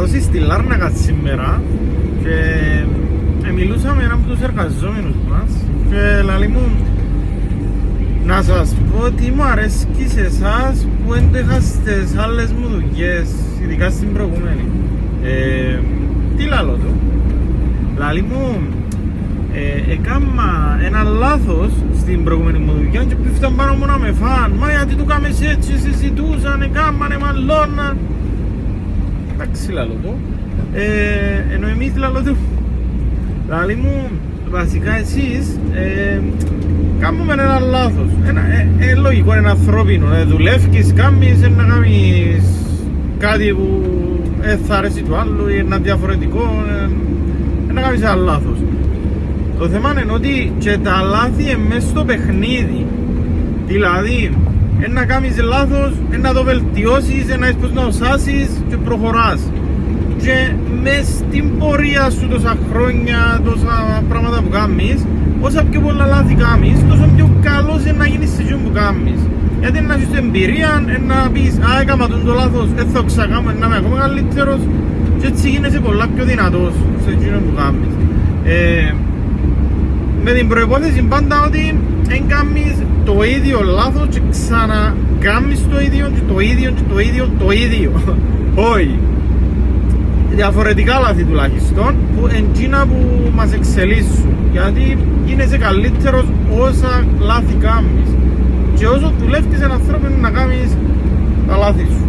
δώσει στη Λάρνακα σήμερα και μιλούσα με έναν από τους εργαζόμενους μας και λαλεί μου να σας πω ότι μου αρέσκει σε εσάς που δεν το είχα στις άλλες μου δουλειές, ειδικά στην προηγούμενη. Τι λαλώ του? Λαλεί μου έκανα ένα λάθος στην προηγούμενη μου δουλειά και πήφταν πάνω μου να με φαν. Μα γιατί το κάμες έτσι, συζητούσαν, έκαναν, μαλλώναν. Εντάξει λαλώ του. Ενώ εμείς λαλώ του. Λαλεί μου, βασικά εσείς κάνουμε ένα λάθος. Λογικό, είναι ανθρώπινο. Δουλεύεις, κάνεις, να κάνεις κάτι που θα αρέσει του άλλου ή ένα διαφορετικό, να κάνεις ένα λάθος. Το θέμα είναι ότι και τα λάθη είναι μέσα στο παιχνίδι. Δηλαδή, να κάνεις λάθος, να το βελτιώσεις, να έχεις πώς να οσάσεις και προχωράς. Και μες στην πορεία σου τόσα χρόνια, τόσα πράγματα που κάνεις, όσα πιο πολλά λάθη κάνεις, τόσο πιο καλός είναι να γίνεις σε εκείνο που κάνεις. Γιατί να έχεις εμπειρία, να πεις «Α, έκανα το λάθος, δεν θα ξακάμω, να είμαι ακόμα καλύτερος» και έτσι γίνεσαι πολλά πιο δυνατός σε εκείνο που κάνεις. Με την προϋπόθεση πάντα ότι δεν κάνεις το ίδιο λάθος και ξανακάμεις το ίδιο και το ίδιο και το ίδιο το ίδιο. Όχι. Διαφορετικά λάθη τουλάχιστον που εντζίνα που μας εξελίσσουν, γιατί γίνεσαι καλύτερος όσα λάθη κάνεις και όσο δουλεύεις έναν άνθρωπο να κάνεις τα λάθη σου.